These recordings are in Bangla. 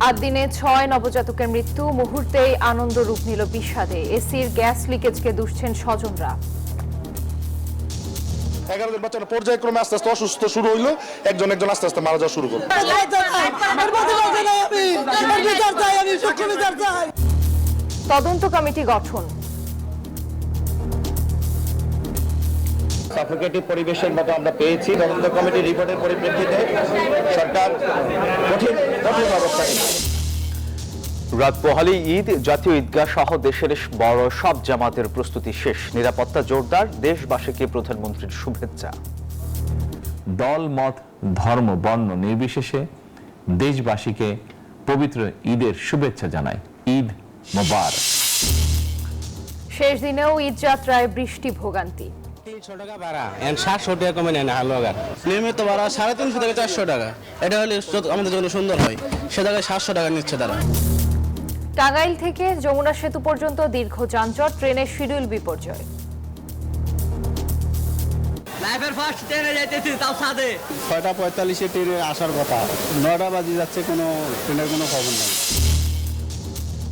আর দিনে 6 নবজাতকের মৃত্যু, মুহূর্তেই আনন্দ রূপ নিল বিষাদে। এসির গ্যাস লিকেজকে দুষছেন স্বজনরা। 11 দিন বাচ্চাটা পর্যায়ক্রমে আস্তে আস্তে অসুস্থ শুরু হইলো, একজন একজন আস্তে আস্তে মারা যাওয়া শুরু করলো। তদন্ত কমিটি গঠন। সাফোকেটিভ পরিবেশের মতো আমরা পেয়েছি। তদন্ত কমিটির রিপোর্টের পরিপ্রেক্ষিতে সরকার কঠিন অবস্থা নিচ্ছে। রাত পোহালি ঈদ, জাতীয় ঈদগাহ সহ দেশের বড় সব জামাতের প্রস্তুতি শেষ। নিরাপত্তা জোরদার, দেশবাসীকে প্রধানমন্ত্রীর শুভেচ্ছা। দল, মত, ধর্ম, বর্ণ নির্বিশেষে দেশবাসীকে পবিত্র ঈদের শুভেচ্ছা জানাই। ঈদ মোবারক। শেষ দিনেও ঈদ যাত্রায় বৃষ্টি ভোগান্তি। 300 টাকা ভাড়া, 700 টাকা কমে নেয় না হালুয়াগার। নিয়মিত ভাড়া 350 থেকে 400 টাকা। এটা হলে আমাদের জন্য সুন্দর হয়, সে জায়গায় 700 টাকা নিচ্ছে তারা। টাঙ্গাইল থেকে যমুনা সেতু পর্যন্ত দীর্ঘ যানজট, ট্রেনের শিডিউল বিপর্যয়। লাইফের ফার্স্ট ট্রেনে যাইতেছি, তাও সাদে 6:45 ট্রেনে আসার কথা, 9টা বাজে যাচ্ছে, কোনো ট্রেনের কোনো খবর নেই।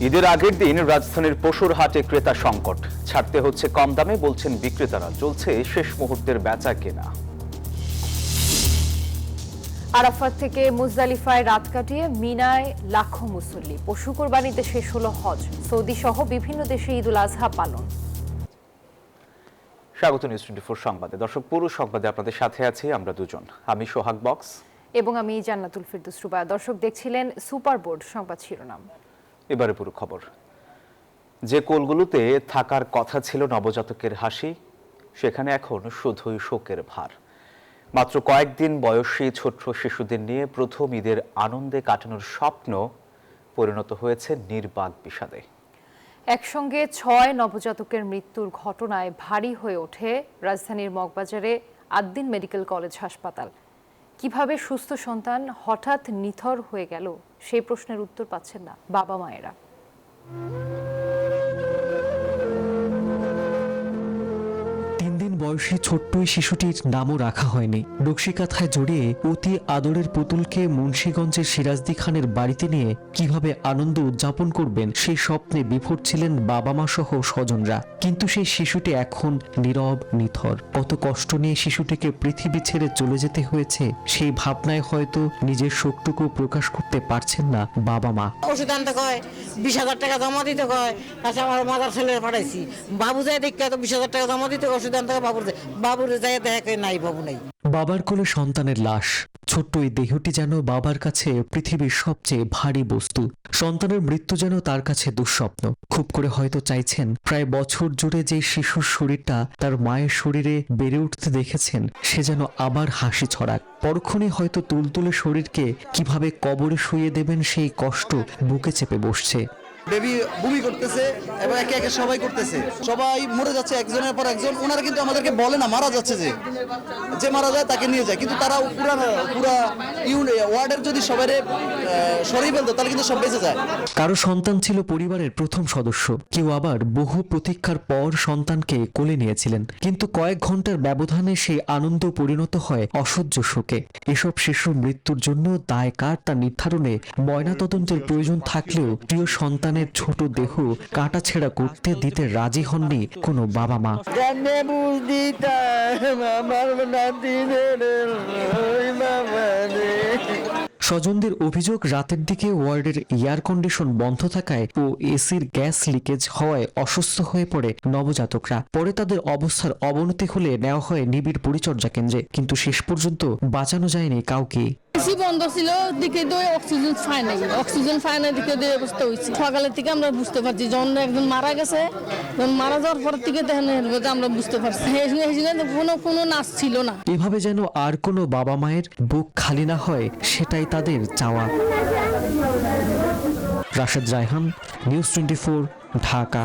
ঈদের আগের দিন রাজধানীর পশুর হাটে ক্রেতা সংকট। ছাড়তে হচ্ছে কম দামে, বলছেন বিক্রেতারা। চলছে শেষ মুহূর্তের বেচা কেনা। আরাফাত থেকে মুজদালিফায় রাত কাটিয়ে মিনায় লাখো মুসল্লি। পশু কোরবানিতে শেষ হলো হজ। সৌদি সহ বিভিন্ন দেশে ঈদুল আজহা পালন। স্বাগত নিউজ 24 সংবাদে। দর্শক, পুরো সংবাদে আপনাদের সাথে আছি আমরা দুজন, আমি সোহাগ বক্স এবং আমি জান্নাতুল ফিরদৌস রুবা। দর্শক দেখছিলেন সুপার বোর্ড সংবাদ শিরোনাম। এবারে পুরো খবর। যে কোলগুলোতে থাকার কথা ছিল নবজাতকের হাসি, সেখানে এখন শুধুই শোকের ভার। মাত্র কয়েকদিন বয়সী ছোট্ট শিশুদের নিয়ে প্রথম ঈদের আনন্দে কাটানোর স্বপ্ন পরিণত হয়েছে নির্বাক বিষাদে। একসঙ্গে 6 নবজাতকের মৃত্যুর ঘটনায় ভারী হয়ে ওঠে রাজধানীর মগবাজারে আদ্দিন মেডিকেল কলেজ হাসপাতাল। কিভাবে সুস্থ সন্তান হঠাৎ নিথর হয়ে গেল, সেই প্রশ্নের উত্তর পাচ্ছেন না বাবা মায়েরা। বয়সী ছোট্ট শিশুটির নামও রাখা হয়নি। নকশিকাথায় জড়িয়ে অতি আদরের পুতুলকে মুন্সিগঞ্জের সিরাজদি খানের বাড়িতে নিয়ে কিভাবে আনন্দ উদযাপন করবেন সেই স্বপ্নে বিভোর ছিলেন বাবা মা সহ স্বজনরা। কিন্তু সেই শিশুটি এখন নীরব, নিথর। কত কষ্ট নিয়ে শিশুটিকে পৃথিবী ছেড়ে চলে যেতে হয়েছে, সেই ভাবনায় হয়তো নিজের শোকটুকু প্রকাশ করতে পারছেন না বাবা মা। ওষুধ আনতে কয়, 20,000 টাকা জমা দিতে কয়। কাছে আমার মাদার ছেলের পাঠাইছি, বাবু যায় দেখে তো 20,000 টাকা জমা দিতে, ওষুধ আনতে বাবুরে যায় দেখে নাই, বাবু নাই। বাবার কোলে সন্তানের লাশ। ছোট্ট এই দেহটি যেন বাবার কাছে পৃথিবীর সবচেয়ে ভারী বস্তু। সন্তানের মৃত্যু যেন তার কাছে দুঃস্বপ্ন। খুব করে হয়তো চাইছেন প্রায় বছর জুড়ে যে শিশুর শরীরটা তার মায়ের শরীরে বেড়ে উঠতে দেখেছেন, সে যেন আবার হাসি ছড়াক। পরক্ষণে হয়তো তুলতুলে শরীরকে কিভাবে কবরে শুইয়ে দেবেন সেই কষ্ট বুকে চেপে বসছে। বেবি বমি করতেছে এবং একে একে সবাই করতেছে, সবাই মরে যাচ্ছে একজনের পর একজন। ওনারা কিন্তু আমাদেরকে বলে না মারা যাচ্ছে, যে মারা যায় তাকে নিয়ে যায়, কিন্তু তারা পুরা ওয়ার্ডের যদি সবাই সরিয়ে ফেলতো তাহলে কিন্তু সব বেঁচে যায়। কারো সন্তান ছিল পরিবারের প্রথম সদস্য, কেউ আবার বহু প্রতীক্ষার পর সন্তানকে কোলে নিয়েছিলেন। কিন্তু কয়েক ঘন্টার ব্যবধানে সেই আনন্দ পরিণত হয় অসহ্য শোকে। এসব শিশুর মৃত্যুর জন্য দায় কার তা নির্ধারণে ময়নাতদন্তের প্রয়োজন থাকলেও প্রিয় সন্তান ছোট দেহ কাটাছেঁড়া করতে দিতে রাজি হননি কোনো বাবা মা। স্বজনদের অভিযোগ, রাতের দিকে ওয়ার্ডের এয়ার কন্ডিশন বন্ধ থাকায় ও এসির গ্যাস লিকেজ হওয়ায় অসুস্থ হয়ে পড়ে নবজাতকরা। পরে তাদের অবস্থার অবনতি হলে নেওয়া হয় নিবিড় পরিচর্যা কেন্দ্রে, কিন্তু শেষ পর্যন্ত বাঁচানো যায়নি কাউকে। এসি বন্ধ ছিল, দিকে দিয়ে অক্সিজেন পায় নাই, অক্সিজেন পায় না, দিকে দিয়ে অবস্থা হয়েছে। সকালের থেকে আমরা বুঝতে পারছি যখন একজন মারা গেছে, মারা যাওয়ার পর থেকে দেখেন আমরা বুঝতে পারছি কোনো নাচ ছিল না। এভাবে যেন আর কোনো বাবা মায়ের বুক খালি না হয়, সেটাই তাদের চাওয়া। রাশেদ রায়হান, নিউজ 24, ঢাকা।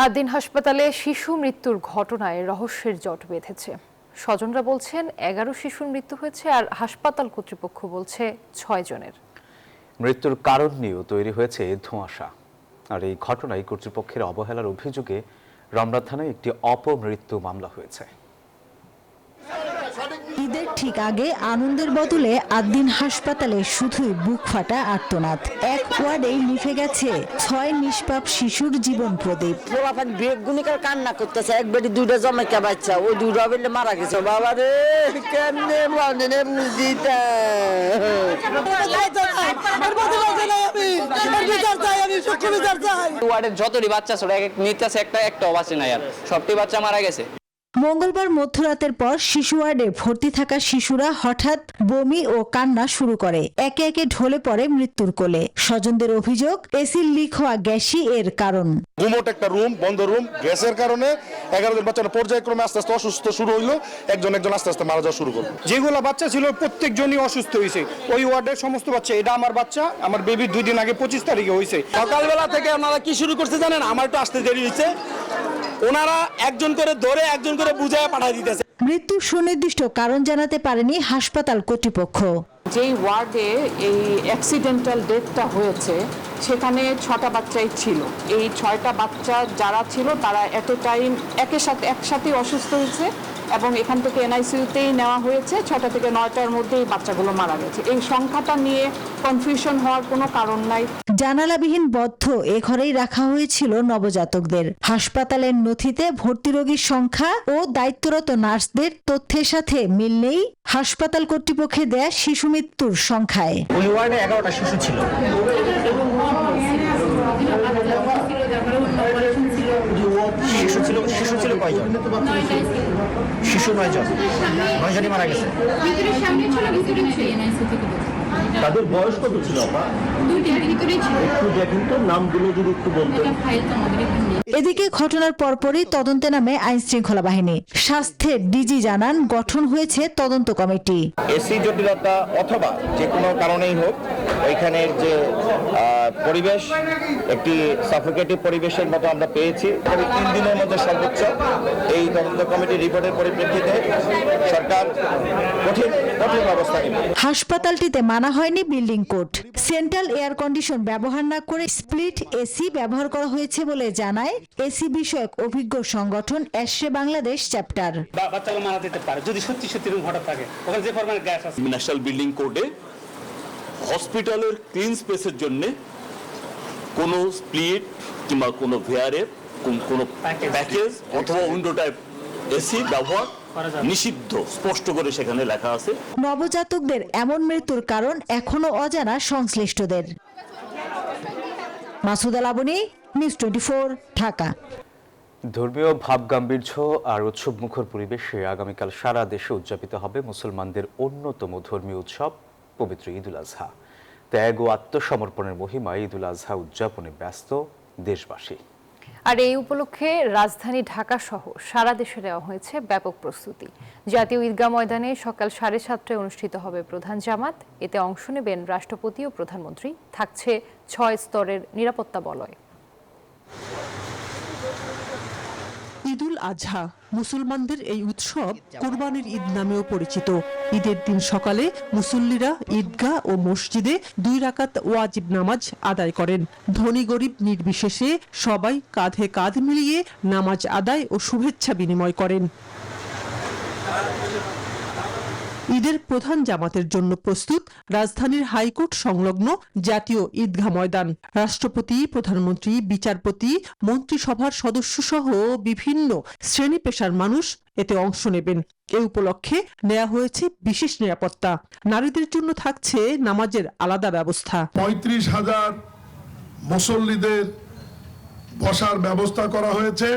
আদ্দিন হাসপাতালে শিশু মৃত্যুর ঘটনায় রহস্যের জট বেঁধেছে। স্বজনরা বলছেন 11 শিশুর মৃত্যু হয়েছে, আর হাসপাতাল কর্তৃপক্ষ বলছে 6 জনের। মৃত্যুর কারণ নিয়েও তৈরি হয়েছে ধোঁয়াশা। আর এই ঘটনায় কর্তৃপক্ষের অবহেলার অভিযোগে রমনা থানায় একটি অপমৃত্যু মামলা হয়েছে। ঈদের ঠিক আগে আনন্দের বদলে আদ্দিন হাসপাতালে শুধুই বুক ফাটা আর্তনাদ। এক ওয়ার্ডেই নিভে গেছে 6 নিষ্পাপ শিশুর জীবন প্রদীপ। পোলাপান বেগুনিকার কান্না করতেছে, এক বেটি দুইটা জমাইকা বাচ্চা, ওই দুইটা বেলে মারা গেছে। বাবা রে কেমনে মানে বুঝিতা ওয়ার্ডের যতটি বাচ্চা ছিল এক নিতেছে একটাও বাঁচে নাই, আর সবটি বাচ্চা মারা গেছে। মঙ্গলবার মধ্যরাতের পর শিশু ওয়ার্ডে ভর্তি থাকা শিশুরা হঠাৎ বমি ও কান্না শুরু করে, একে একে ঢলে পড়ে মৃত্যুর কোলে। স্বজনদের অভিযোগ এসির লিক হওয়া গ্যাসই এর কারণ। গুমোট একটা রুম, বন্ধ রুম, গ্যাসের কারণে 11 জন বাচ্চারা পর্যায়ক্রমে আস্তে আস্তে অসুস্থ শুরু হইলো, একজন আস্তে আস্তে মারা যাওয়া শুরু করলো। যেগুলো বাচ্চা ছিল প্রত্যেকজনই অসুস্থ হয়েছে, ওই ওয়ার্ডের সমস্ত বাচ্চা। এটা আমার বাচ্চা, আমার বেবি 2 দিন আগে 25 তারিখে হয়েছে। সকালবেলা থেকে ওনারা কি শুরু করছে জানেন? আমার একটু আসতে দেরি হয়েছে, ওনারা একজন করে ধরে একজন করে বুঝায় পাঠিয়ে দিতেছে। মৃত্যুর সুনির্দিষ্ট কারণ জানাতে পারেনি হাসপাতাল কর্তৃপক্ষ। যেই ওয়ার্ডে এই অ্যাক্সিডেন্টাল ডেথটা হয়েছে সেখানে 6টা বাচ্চাই ছিল। এই 6টা বাচ্চা যারা ছিল তারা এট এ টাইম একসাথে অসুস্থ হয়েছে এবং এখান থেকে এনআইসিইউতেই নেওয়া হয়েছে। 6টা থেকে 9টার মধ্যে এই বাচ্চাগুলো মারা গেছে। এই সংখ্যাটা নিয়ে কনফিউশন হওয়ার কোনো কারণ নাই। জানালাবিহীন বদ্ধ এ ঘরেই রাখা হয়েছিল নবজাতকদের। হাসপাতালের নথিতে ভর্তি রোগীর সংখ্যা ও দায়িত্বরত নার্সদের তথ্যের সাথে মিল নেই হাসপাতাল কর্তৃপক্ষের দেয়া শিশু মৃত্যুর সংখ্যায়। ওই ওয়ার্ডে 11টা শিশু ছিল। শিশু ছিল কয়জন? শিশু 9 জন, 9 জনই মারা গেছে। তাদের বয়স কত ছিল? একটু দেখুন তো, নামগুলো যদি একটু বলতেন। এদিকে ঘটনার পরপরই তদন্তে নামে আইন শৃঙ্খলা বাহিনী। স্বাস্থ্যের ডিজি জানান গঠন হয়েছে তদন্ত কমিটি। এসি জটিলতা অথবা যে কোনো কারণেই হোক, ওইখানের যে পরিবেশ একটি সাফোকেটিভ পরিবেশের মতো আমরা পেয়েছি। 3 দিনের মধ্যে সর্বোচ্চ এই তদন্ত কমিটির রিপোর্টের পরিপ্রেক্ষিতে সরকার কঠিন ব্যবস্থা নেবে। হাসপাতালটিতে মানা হয়নি building code. Central air condition ব্যবহার না করে স্প্লিট এসি ব্যবহার করা হয়েছে বলে জানায় এসি বিষয়ক অভিজ্ঞ সংগঠন এসরে বাংলাদেশ চ্যাপ্টার। বাচ্চাগুলো মারা যেতে পারে যদি সত্যি রুম হঠাৎ থাকে, ওখানে যে পরিমাণে গ্যাস আছে। ন্যাশনাল বিল্ডিং কোডে হসপিটালের ক্লিন স্পেসের জন্য কোনো স্প্লিট কিংবা কোনো ভেয়ারের কোনো প্যাকেজ অথবা উইন্ডো টাইপ এসি ব্যবহার নিষিদ্ধ, স্পষ্ট করে সেখানে লেখা আছে। নবজাতকদের এমন মৃত্যুর কারণ এখনো অজানা সংশ্লিষ্টদের। মাসুদা লাবনী, নিউজ 24, ঢাকা। ধর্মীয় ভাবগাম্ভীর্য আর উৎসবমুখর পরিবেশে আগামীকাল সারা দেশে উদযাপিত হবে মুসলমানদের অন্যতম ধর্মীয় উৎসব পবিত্র ঈদুল আজহা। ত্যাগ ও আত্মসমর্পণের মহিমায় ঈদুল আজহা উদযাপনে ব্যস্ত দেশবাসী। আর এই উপলক্ষে রাজধানী ঢাকা সহ সারা দেশে নেওয়া হয়েছে ব্যাপক প্রস্তুতি। জাতীয় ঈদগাহ ময়দানে সকাল 7:30টায় অনুষ্ঠিত হবে প্রধান জামাত। এতে অংশ নেবেন রাষ্ট্রপতি ও প্রধানমন্ত্রী। থাকছে 6 স্তরের নিরাপত্তা বলয়। ঈদুল আজহা মুসলমানদের এই উৎসব কোরবানির ঈদ নামেও পরিচিত। ঈদের দিন সকালে মুসল্লিরা ঈদগাহ ও মসজিদে 2 রাকাত ওয়াজিব নামাজ আদায় করেন। ধনী গরিব নির্বিশেষে সবাই কাঁধে কাঁধ মিলিয়ে নামাজ আদায় ও শুভেচ্ছা বিনিময় করেন। ঈদের প্রধান জামাতের জন্য প্রস্তুত রাজধানীর হাইকোর্ট সংলগ্ন জাতীয় ঈদগাহ ময়দান। রাষ্ট্রপতি, প্রধানমন্ত্রী, বিচারপতি, মন্ত্রিসভার সদস্য সহ বিভিন্ন শ্রেণী পেশার মানুষ এতে অংশ নেবেন। এ উপলক্ষে নেওয়া হয়েছে বিশেষ নিরাপত্তা। নারীদের জন্য থাকছে নামাজের আলাদা ব্যবস্থা। 35,000 মুসল্লিদের বসার ব্যবস্থা করা হয়েছে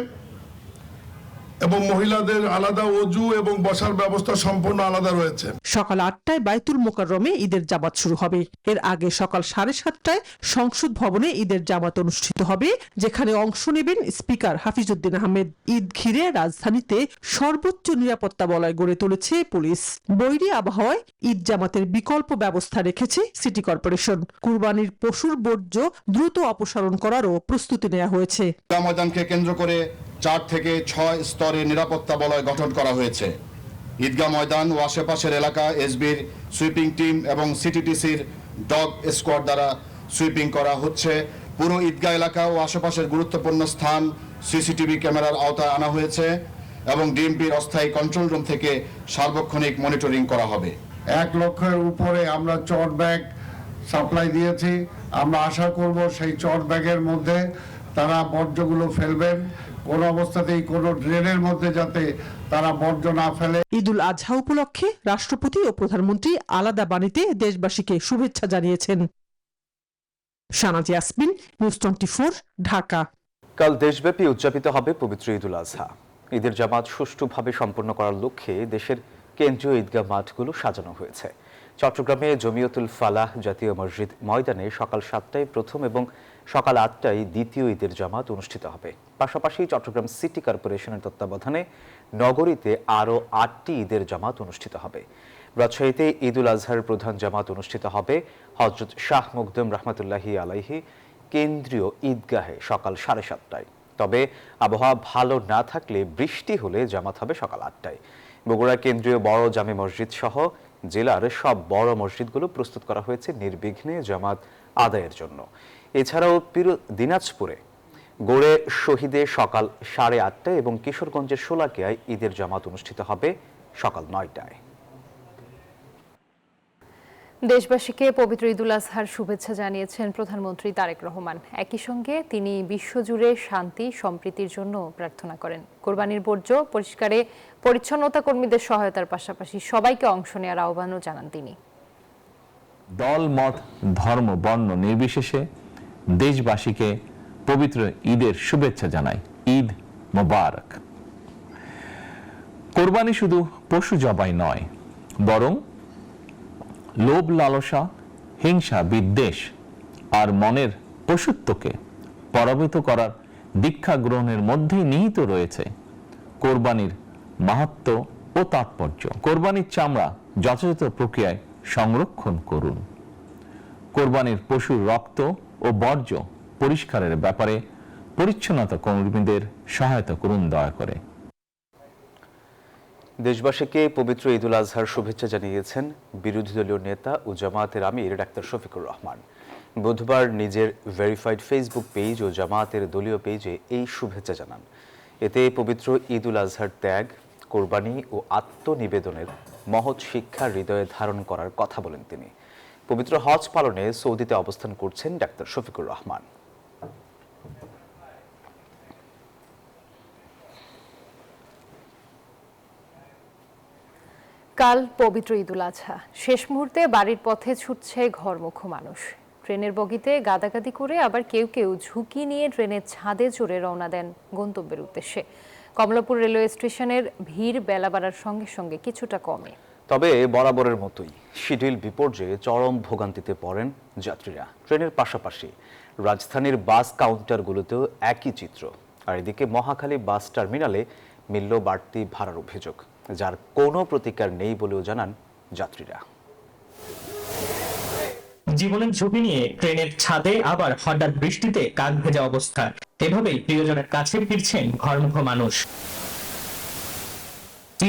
এবং মহিলাদের আলাদা ওযু এবং বসার ব্যবস্থা সম্পূর্ণ আলাদা রয়েছে। সকাল 8টায় বাইতুল মোকাররমে ঈদের জামাত শুরু হবে। এর আগে সকাল 7:30টায় সংসদ ভবনে ঈদের জামাত অনুষ্ঠিত হবে, যেখানে অংশ নেবেন স্পিকার হাফিজউদ্দিন আহমেদ। ঈদ ঘিরে রাজধানীতে সর্বোচ্চ নিরাপত্তা বলয় গড়ে তুলেছে পুলিশ। বৈরী আবহাওয়ায় ঈদ জামাতের বিকল্প ব্যবস্থা রেখেছে সিটি কর্পোরেশন। কুরবানির পশুর বর্জ্য দ্রুত অপসারণ করারও প্রস্তুতি নেওয়া হয়েছে। ময়দানকে কেন্দ্র করে 4 থেকে 6 স্তরে নিরাপত্তা বলয় গঠন করা হয়েছে। ঈদগাহ ময়দান ও আশেপাশের এলাকা এসবির সুইপিং টিম এবং সিটিটিসির ডগ স্কোয়াড দ্বারা সুইপিং করা হচ্ছে। পুরো ঈদগাহ এলাকা ও আশেপাশের গুরুত্বপূর্ণ স্থান সিসিটিভি ক্যামেরার আওতায় আনা হয়েছে এবং ডিএমপির অস্থায়ী কন্ট্রোল রুম থেকে সার্বক্ষণিক মনিটরিং করা হবে। 1 লক্ষের উপরে আমরা চট ব্যাগ সাপ্লাই দিয়েছি। আমরা আশা করব সেই চট ব্যাগের মধ্যে তারা বর্জ্যগুলো ফেলবেন, কোনো অবস্থাতেই কোনো ড্রেনের মধ্যে যাতে তারা বর্জ্য না ফেলে। ঈদুল আজহা উপলক্ষে রাষ্ট্রপতি ও প্রধানমন্ত্রী আলাদা বাণীতে দেশবাসীকে শুভেচ্ছা জানিয়েছেন। শাহনাজ ইয়াসমিন, নিউজ 24, ঢাকা। কাল দেশব্যাপী উদযাপিত হবে পবিত্র ঈদুল আজহা। ঈদের জামাত সুষ্ঠুভাবে সম্পন্ন করার লক্ষ্যে দেশের কেন্দ্রীয় ঈদগাহ মাঠগুলো সাজানো হয়েছে। চট্টগ্রামে জমিয়তুল ফালাহ জাতীয় মসজিদ ময়দানে সকাল 7টায় প্রথম এবং সকাল 8টায় দ্বিতীয় ঈদের জামাত অনুষ্ঠিত হবে। পাশাপাশি চট্টগ্রাম সিটি কর্পোরেশনের তত্ত্বাবধানে নগরীতে আরও 8টি ঈদের জামাত অনুষ্ঠিত হবে। রাজশাহীতে ঈদুল আজহার প্রধান জামাত অনুষ্ঠিত হবে হযরত শাহ মুকদম রহমতুল্লাহি আলাইহি কেন্দ্রীয় ঈদগাহে সকাল 7:30টায়। তবে আবহাওয়া ভালো না থাকলে বৃষ্টি হলে জামাত হবে সকাল 8টায়। বগুড়া কেন্দ্রীয় বড় জামে মসজিদ সহ জেলার সব বড় মসজিদগুলো প্রস্তুত করা হয়েছে নির্বিঘ্নে জামাত আদায়ের জন্য। এছাড়াও দিনাজপুরে গড়ে শহীদে সকাল 8:30টায় এবং কিশোরগঞ্জের শোলাকিয়ায় ঈদের জামাত অনুষ্ঠিত হবে সকাল 9টায়। দেশবাসীকে পবিত্র ঈদুল আজহার শুভেচ্ছা জানিয়েছেন প্রধানমন্ত্রী তারেক রহমান। একই সঙ্গে তিনি বিশ্বজুড়ে শান্তি সম্প্রীতির জন্য প্রার্থনা করেন। কোরবানির বর্জ্য পরিষ্কারে পরিচ্ছন্নতা কর্মীদের সহায়তার পাশাপাশি সবাইকে অংশ নেওয়ার আহ্বানও জানান তিনি। দল, মত, ধর্ম, বর্ণ নির্বিশেষে দেশবাসীকে পবিত্র ঈদের শুভেচ্ছা জানাই। ঈদ মোবারক। কোরবানি শুধু পশু জবাই নয়, বরং লোভ, লালসা, হিংসা, বিদ্বেষ আর মনের পশুত্বকে পরাভূত করার দীক্ষা গ্রহণের মধ্যেই নিহিত রয়েছে কোরবানির মাহাত্ম্য ও তাৎপর্য। কোরবানির চামড়া যথাযথ প্রক্রিয়ায় সংরক্ষণ করুন। কোরবানির পশুর রক্ত ও বর্জ্য পরিষ্কারের ব্যাপারে পরিচ্ছন্নতা কর্মীদের সহায়তা করুন দয়া করে। দেশবাসীকে পবিত্র ঈদুল আজহার শুভেচ্ছা জানিয়েছেন বিরোধী দলীয় নেতা ও জামায়াতের আমির ডাক্তার শফিকুর রহমান। বুধবার নিজের ভেরিফাইড ফেসবুক পেজ ও জামায়াতের দলীয় পেজে এই শুভেচ্ছা জানান। এতে পবিত্র ঈদুল আজহার ত্যাগ, কোরবানি ও আত্মনিবেদনের মহৎ শিক্ষা হৃদয়ে ধারণ করার কথা বলেন তিনি। পবিত্র হজ পালনে সৌদিতে অবস্থান করছেন ডাক্তার শফিকুর রহমান। কাল পবিত্র ঈদুল আজহা। শেষ মুহূর্তে বাড়ির পথে ছুটছে ঘরমুখো মানুষ। ট্রেনের বগিতে গাদাগাদি করে আবার কেউ কেউ ঝুঁকি নিয়ে ট্রেনের ছাদে চড়ে রওনা দেন গন্তব্যের উদ্দেশ্যে। কমলাপুর রেলওয়ে স্টেশনের ভিড় বেলা বাড়ার সঙ্গে সঙ্গে কিছুটা কমে। তবে বরাবরের মতোই শিডিউল বিপর্যয়ে চরম ভোগান্তিতে পড়েন যাত্রীরা। ট্রেনের পাশাপাশি রাজধানীর বাস কাউন্টারগুলোতেও একই চিত্র। আর এদিকে মহাখালী বাস টার্মিনালে মিলল বাড়তি ভাড়ার অভিযোগ, যার কোনো প্রতিকার নেই বলেও জানান যাত্রীরা। জীবনের ঝুঁকি নিয়ে ট্রেনের ছাদে আবার হঠাৎ বৃষ্টিতে কাক ভেজা অবস্থা। এভাবেই প্রিয়জনের কাছে ফিরছেন ঘরমুখো মানুষ।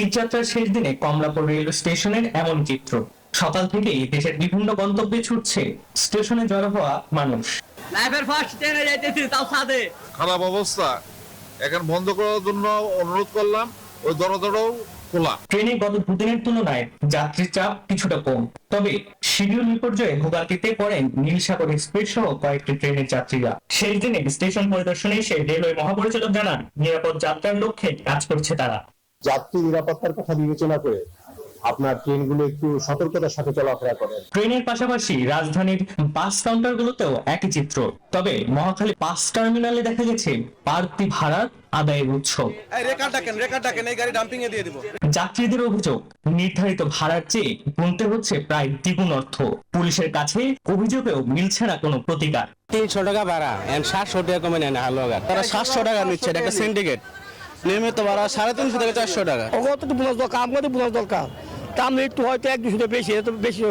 ঈদযাত্রার শেষ দিনে কমলাপুর রেলওয়ে স্টেশনের এমন চিত্র। সকাল থেকেই দেশের বিভিন্ন গন্তব্যে ছুটছে স্টেশনে জড়ো হওয়া মানুষ। লাইফের ফার্স্ট ট্রেনে যাইতেছি, তাও ছাদে। খারাপ অবস্থা, এখন বন্ধ করার জন্য অনুরোধ করলাম, ওই দরজাটাও খোলা। ট্রেনে গত দুদিনের তুলনায় যাত্রীর চাপ কিছুটা কম, তবে শিডিউল বিপর্যয়ে ভোগান্তিতে পড়েন নীলসাগর এক্সপ্রেস সহ কয়েকটি ট্রেনের যাত্রীরা। শেষ দিনে স্টেশন পরিদর্শনে এসে রেলওয়ে মহাপরিচালক জানান, নিরাপদ যাত্রার লক্ষ্যে কাজ করছে তারা। যাত্রী নিরাপত্তার কথা বিবেচনা করে আপনার ট্রেনগুলো একটু সতর্কতার সাথে চলাফেরা করেন। ট্রেনের পাশাপাশি রাজধানীর বাস কাউন্টারগুলোতেও একই চিত্র। তবে মহাখালী বাস টার্মিনালে দেখা গেছে বাড়তি ভাড়া আদায়ের উৎসব। যাত্রীদের অভিযোগ, নির্ধারিত ভাড়ার চেয়ে গুনতে হচ্ছে প্রায় দ্বিগুণ অর্থ। পুলিশের কাছে অভিযোগেও মিলছে না কোনো প্রতিকার। 300 টাকা ভাড়া, 700 টাকা কমে নেয় না হালুয়াগার। তারা 700 টাকা নিচ্ছে, এটা একটা সিন্ডিকেট। নিয়মিত ভাড়া 350 থেকে 400 টাকা। একটু হয়তো 1-200 বেশি, এত বেশি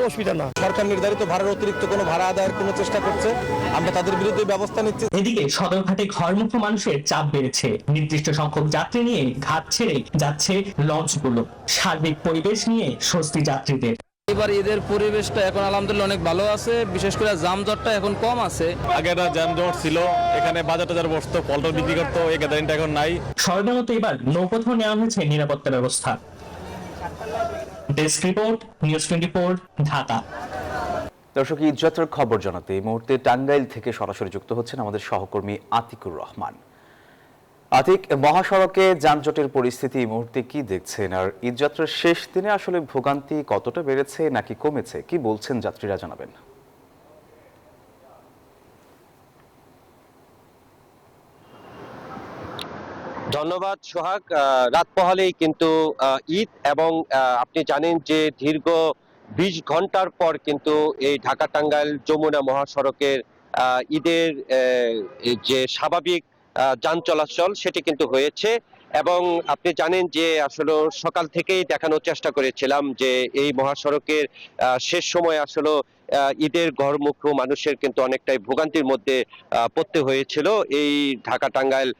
অসুবিধা না। সরকার নির্ধারিত ভাড়ার অতিরিক্ত কোনো ভাড়া আদায়ের কোনো চেষ্টা করছে, আমরা তাদের বিরুদ্ধে ব্যবস্থা নিচ্ছি। এদিকে সদরঘাটে ঘরমুখো মানুষের চাপ বেড়েছে। নির্দিষ্ট সংখ্যক যাত্রী নিয়ে ঘাট ছেড়ে যাচ্ছে লঞ্চগুলো। সার্বিক পরিবেশ নিয়ে স্বস্তি যাত্রীদের। এবার ঈদের পরিবেশটা এখন আলহামদুলিল্লাহ অনেক ভালো আছে, বিশেষ করে যানজটটা এখন কম আছে। আগে একটা যানজট ছিল, এখানে বাজার টাজার বসতো, ফলটল বিক্রি করতো, এই গ্যাদারিংটা এখন নাই। স্বর্ণমত এবার নৌপথেও নেওয়া হয়েছে নিরাপত্তা ব্যবস্থা। Desk report, news 24, Dhaka. দর্শক, ঈদ যাত্রার খবর জানাতে এই মুহূর্তে টাঙ্গাইল থেকে সরাসরি যুক্ত হচ্ছেন আমাদের সহকর্মী আতিকুর রহমান। আতিক, মহাসড়কে যানজটের পরিস্থিতি এই মুহূর্তে কি দেখছেন, আর ঈদ যাত্রার শেষ দিনে আসলে ভোগান্তি কতটা বেড়েছে নাকি কমেছে, কি বলছেন যাত্রীরা, জানাবেন। ধন্যবাদ সোহাগ। রাত পোহালেই কিন্তু ঈদ, এবং আপনি জানেন যে দীর্ঘ 20 ঘন্টার পর কিন্তু এই ঢাকা টাঙ্গাইল যমুনা মহাসড়কের ঈদের যে স্বাভাবিক যান চলাচল সেটি কিন্তু হয়েছে। এবং আপনি জানেন যে আসলে সকাল থেকেই দেখানোর চেষ্টা করেছিলাম যে এই মহাসড়কের শেষ সময় আসলে ঈদের ঘরমুখো মানুষের কিন্তু অনেকটাই ভোগান্তির মধ্যে পড়তে হয়েছিল এই ঢাকা টাঙ্গাইল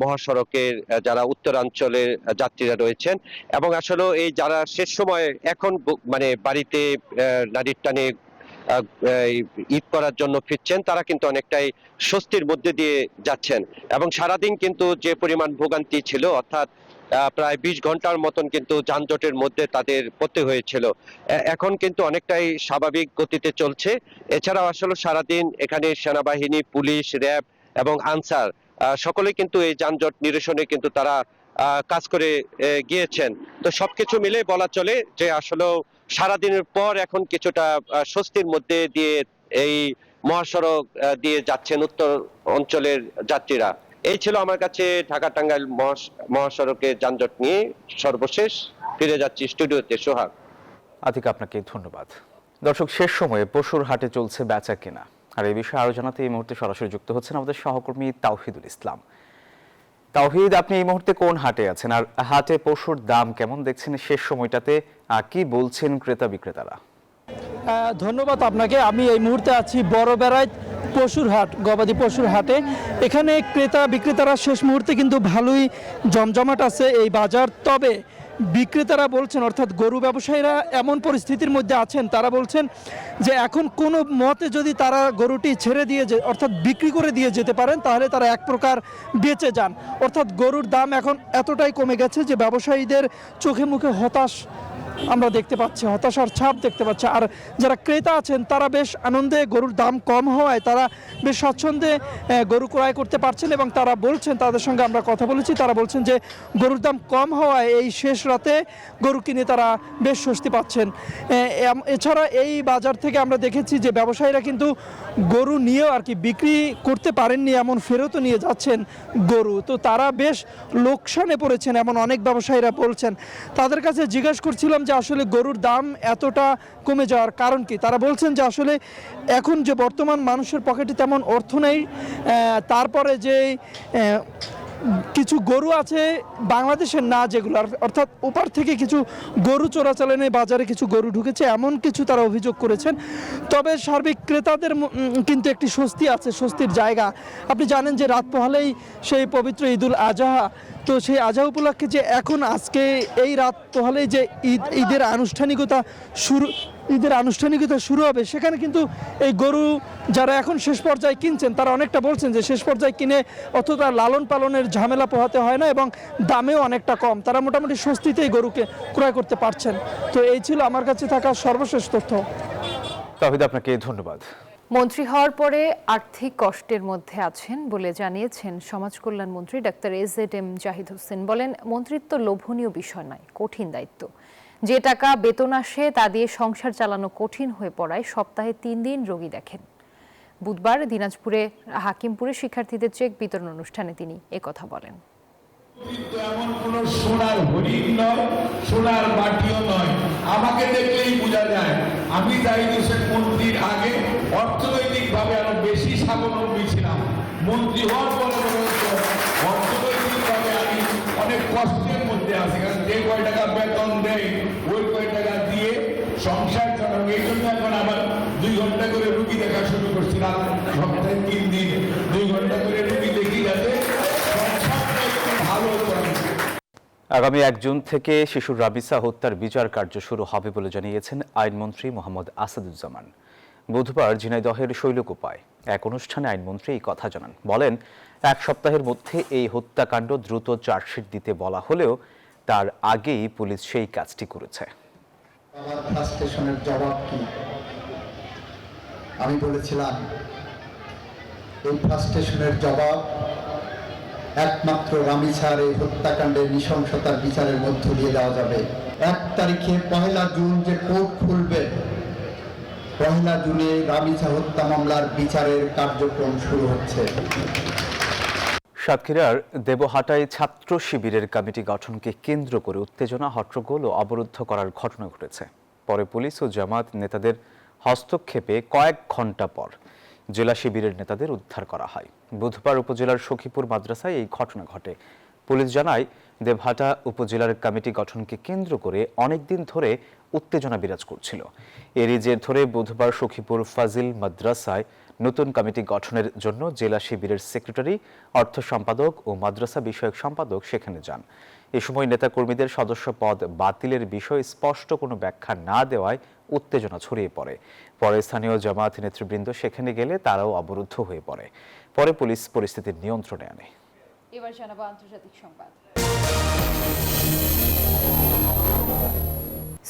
মহাসড়কের যারা উত্তরাঞ্চলের যাত্রীরা রয়েছেন। এবং আসলে এই যারা শেষ সময় এখন মানে বাড়িতে নারীর টানে ঈদ করার জন্য ফিরছেন, তারা কিন্তু অনেকটাই স্বস্তির মধ্যে দিয়ে যাচ্ছেন। এবং সারাদিন কিন্তু যে পরিমাণ ভোগান্তি ছিল, অর্থাৎ প্রায় 20 ঘন্টার মতন কিন্তু যানজটের মধ্যে তাদের পড়তে হয়েছিল, এখন কিন্তু অনেকটাই স্বাভাবিক গতিতে চলছে। এছাড়াও আসলে সারাদিন এখানে সেনাবাহিনী, পুলিশ, র্যাব এবং আনসার সকলেই কিন্তু এই যানজট নিরসনে কিন্তু তারা কাজ করে গিয়েছেন। তো সবকিছু মিলে বলা চলে যে আসলে সারাদিনের পর এখন কিছুটা স্বস্তির মধ্যে দিয়ে এই মহাসড়ক দিয়ে যাচ্ছেন উত্তর অঞ্চলের যাত্রীরা। এই ছিল আমার কাছে ঢাকা টাঙ্গাইল মহাসড়কের যানজট নিয়ে সর্বশেষ। ফিরে যাচ্ছি স্টুডিওতে। সোহাগ। আতিক, আপনাকে ধন্যবাদ। দর্শক, শেষ সময়ে পশুর হাটে চলছে বেচা কেনা, আর এই বিষয়ে আরো জানাতে এই মুহূর্তে সরাসরি যুক্ত হচ্ছেন আমাদের সহকর্মী তাওহিদুল ইসলাম। তাওহিদ, আপনি এই মুহূর্তে কোন হাটে আছেন, আর হাটে পশুর দাম কেমন দেখছেন শেষ সময়টাতে, কি বলছেন ক্রেতা বিক্রেতারা? ধন্যবাদ আপনাকে। আমি এই মুহূর্তে আছি বড় বেড়াইত পশুর হাট, গবাদি পশুর হাটে। এখানে ক্রেতা বিক্রেতারা শেষ মুহূর্তে কিন্তু ভালোই জমজমাট আছে এই বাজার। তবে বিক্রেতারা বলছেন, অর্থাৎ গরু ব্যবসায়ীরা এমন পরিস্থিতির মধ্যে আছেন, তারা বলছেন যে এখন কোনো মতে যদি তারা গরুটি ছেড়ে দিয়ে অর্থাৎ বিক্রি করে দিয়ে যেতে পারেন, তাহলে তারা এক প্রকার বেঁচে যান। অর্থাৎ গরুর দাম এখন এতটাই কমে গেছে যে ব্যবসায়ীদের চোখে মুখে হতাশ আমরা দেখতে পাচ্ছি, হতাশার ছাপ দেখতে পাচ্ছি। আর যারা ক্রেতা আছেন তারা বেশ আনন্দে, গরুর দাম কম হওয়ায় তারা বেশ স্বাচ্ছন্দ্যে গরু ক্রয় করতে পারছেন। এবং তারা বলছেন, তাদের সঙ্গে আমরা কথা বলেছি, তারা বলছেন যে গরুর দাম কম হওয়ায় এই শেষ রাতে গরু কিনে তারা বেশ স্বস্তি পাচ্ছেন। এছাড়া এই বাজার থেকে আমরা দেখেছি যে ব্যবসায়ীরা কিন্তু গরু নিয়েও আর কি বিক্রি করতে পারেননি, এমন ফেরতও নিয়ে যাচ্ছেন গরু। তো তারা বেশ লোকসানে পড়েছেন এমন অনেক ব্যবসায়ীরা বলছেন। তাদের কাছে জিজ্ঞেস করছিলাম যে আসলে গরুর দাম এতটা কমে যাওয়ার কারণ কি। তারা বলছেন যে আসলে এখন যে বর্তমান মানুষের পকেটে তেমন অর্থ নেই, তারপরে যে কিছু গরু আছে বাংলাদেশের না যেগুলো, অর্থাৎ ওপার থেকে কিছু গরু চোরাচালানে বাজারে কিছু গরু ঢুকেছে, এমন কিছু তারা অভিযোগ করেছেন। তবে সার্বিক ক্রেতাদের কিন্তু একটি স্বস্তি আছে, স্বস্তির জায়গা। আপনি জানেন যে রাত পোহালেই সেই পবিত্র ঈদুল আজহা, তো সেই আজহা উপলক্ষে যে এখন আজকে এই রাত পোহালেই যে ঈদের আনুষ্ঠানিকতা শুরু হবে, সেখানে কিন্তু এই গরু যারা এখন শেষ পর্যায়ে কিনছেন তারা অনেকটা বলছেন যে শেষ পর্যায়ে কিনে অতটা লালন পালনের ঝামেলা পোহাতে হয় না এবং দামেও অনেকটা কম। তারা মোটামুটি স্বস্তিতেই গরুকে ক্রয় করতে পারছেন। তো এই ছিল আমার কাছে থাকা সর্বশেষ তথ্য। তাহিদ, আপনাকে ধন্যবাদ। মন্ত্রী হওয়ার পরে আর্থিক কষ্টের মধ্যে আছেন বলে জানিয়েছেন সমাজ কল্যাণ মন্ত্রী ডাক্তার এজেডএম জাহিদ হোসেন। বলেন, মন্ত্রিত্ব লোভনীয় বিষয় নয়, কঠিন দায়িত্ব। যে টাকা বেতন আসে তা দিয়ে সংসার চালানো কঠিন হয়ে পড়ায় সপ্তাহে 3 দিন রোগী দেখেন। বুধবার দিনাজপুরে হাকিমপুরে শিক্ষার্থীদের চেক বিতরণ অনুষ্ঠানে তিনি একথা বলেন। এমন কোন সোনার হরিণ নয়, সোনার বাটিও নয়। আমাকে দেখলেই বোঝা যায় আমি জাহিদ হোসেন মন্ত্রীর আগে অর্থনৈতিকভাবে আরো বেশি স্বাবলম্বী ছিলাম। মন্ত্রী হওয়ার পরে অর্থনৈতিকভাবে আমি অনেক কষ্টের মধ্যে আছি, কারণ যে কয় টাকা বেতন দেয় ওই কয় টাকা দিয়ে সংসার চালানো। এই জন্য এখন আবার 2 ঘন্টা করে রুগী দেখা শুরু করছিলাম। সপ্তাহে 3 দিন 2 ঘন্টা করে রুগী দেখি, যাতে আগামী ১ জুন থেকে শিশু রাবিসা হত্যার বিচার কার্য শুরু হবে বলে জানিয়েছেন আইনমন্ত্রী মোহাম্মদ আসাদুজ্জামান। বুধবার ঝিনাইদহের শৈলকুপায় এক অনুষ্ঠানে আইনমন্ত্রী এই কথা জানান। বলেন, 1 সপ্তাহের মধ্যে এই হত্যাকাণ্ড দ্রুত চার্জশিট দিতে বলা হলেও তার আগেই পুলিশ সেই কাজটি করেছে। আমার ফ্রাস্ট্রেশনের জবাব কি? আমি বলেছিলাম এই ফ্রাস্ট্রেশনের জবাব একমাত্র রামিসার এই হত্যাকাণ্ডের নৃশংসতার বিচারের মধ্য দিয়ে দেওয়া যাবে। 1 তারিখে 1 জুন যে কোর্ট খুলবে, 1 জুনে রামিসা হত্যা মামলার বিচারের কার্যক্রম শুরু হচ্ছে। সাতক্ষীরার দেবহাটায় ছাত্র শিবিরের কমিটি গঠনকে কেন্দ্র করে উত্তেজনা, হট্টগোল ও অবরুদ্ধ করার ঘটনা ঘটেছে। পরে পুলিশ ও জামাত নেতাদের হস্তক্ষেপে কয়েক ঘণ্টা পর জেলা শিবিরের নেতাদের উদ্ধার করা হয়। বুধবার উপজেলার সখীপুর মাদ্রাসায় এই ঘটনা ঘটে। পুলিশ জানায়, দেবহাটা উপজেলার কমিটি গঠনকে কেন্দ্র করে অনেকদিন ধরে উত্তেজনা বিরাজ করছিল। এরই জের ধরে বুধবার সখীপুর ফাজিল মাদ্রাসায় নতুন কমিটি গঠনের জন্য জেলা শিবিরের সেক্রেটারি, অর্থ সম্পাদক ও মাদ্রাসা বিষয়ক সম্পাদক সেখানে যান। এ সময় নেতাকর্মীদের সদস্য পদ বাতিলের বিষয়ে স্পষ্ট কোনো ব্যাখ্যা না দেওয়ায় উত্তেজনা ছড়িয়ে পড়ে। পরে স্থানীয় জামায়াত নেতৃবৃন্দ সেখানে গেলে তারাও অবরুদ্ধ হয়ে পড়ে। পরে পুলিশ পরিস্থিতির নিয়ন্ত্রণে আনে। এবার জানাবো আন্তর্জাতিক সংবাদ।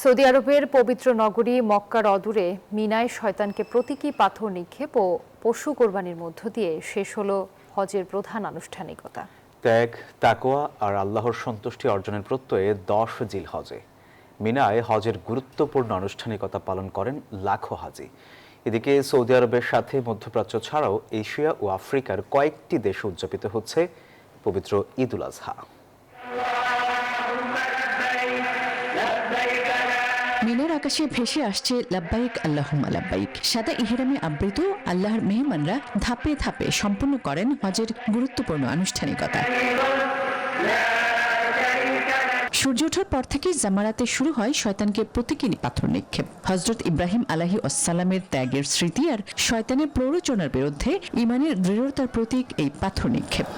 সৌদি আরবের পবিত্র নগরী মক্কার অদূরে মিনায় শয়তানকে প্রতীকী পাথর নিক্ষেপ ও পশু কোরবানির মধ্য দিয়ে শেষ হলো হজের প্রধান আনুষ্ঠানিকতা। ত্যাগ, তাকওয়া আর আল্লাহর সন্তুষ্টি অর্জনের প্রত্যয়ে 10 জিলহজে মিনায় হজের গুরুত্বপূর্ণ আনুষ্ঠানিকতা পালন করেন লাখো হাজি। এদিকে সৌদি আরবের সাথে মধ্যপ্রাচ্য ছাড়াও এশিয়া ও আফ্রিকার কয়েকটি দেশে উদযাপিত হচ্ছে পবিত্র ঈদ উল আজহা। মিনার আকাশে ভেসে আসছে লাব্বাইক আল্লাহুম্মা লাব্বাইক। সাদা ইহরামে আবৃত আল্লাহর মেহমানরা ধাপে ধাপে সম্পন্ন করেন হজের গুরুত্বপূর্ণ আনুষ্ঠানিকতা। সূর্য ওঠার পর থেকে জামারাতে শুরু হয় শয়তানকে প্রতীকী পাথর নিক্ষেপ। হযরত ইব্রাহিম আলাইহিসসালামের ত্যাগের স্মৃতি আর শয়তানের প্ররোচনার বিরুদ্ধে ঈমানের দৃঢ়তার প্রতীক এই পাথর নিক্ষেপ।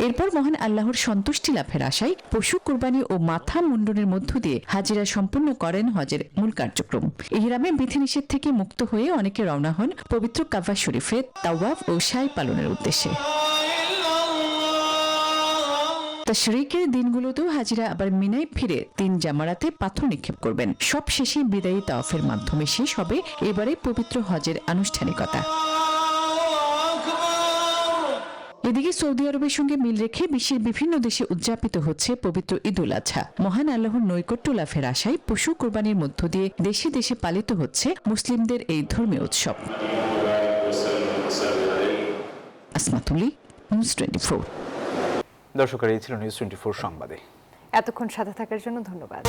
এরপর মহান আল্লাহর সন্তুষ্টি লাভের আশায় পশু কুরবানি ও মাথা মুন্ডনের মধ্য দিয়ে হাজিরা সম্পন্ন করেন হজের মূল কার্যক্রম। ইহরামে বিধিনিষেধ থেকে মুক্ত হয়ে অনেকে রওনা হন পবিত্র কাবা শরীফে তাওয়াফ ও সাই পালনের উদ্দেশ্যে। তাশরিকের দিনগুলোতেও হাজিরা আবার মিনায় ফিরে 3 জামারাতে পাথর নিক্ষেপ করবেন। সব শেষে বিদায়ী তাওয়াফের মাধ্যমে শেষ হবে এবারে পবিত্র হজের আনুষ্ঠানিকতা। এদিকে সৌদি আরবের সঙ্গে মিল রেখে বিশ্বের বিভিন্ন দেশে উদযাপিত হচ্ছে পবিত্র ঈদ উল আজহা। মহান আল্লাহর নৈকট্য লাভের আশায় পশু কোরবানির মধ্য দিয়ে দেশে দেশে পালিত হচ্ছে মুসলিমদের এই ধর্মীয় উৎসব। আসমাতুল্লি, নিউজ 24। দর্শক, এই ছিল নিউজ 24 সংবাদে। এতক্ষণ সাথে থাকার জন্য ধন্যবাদ।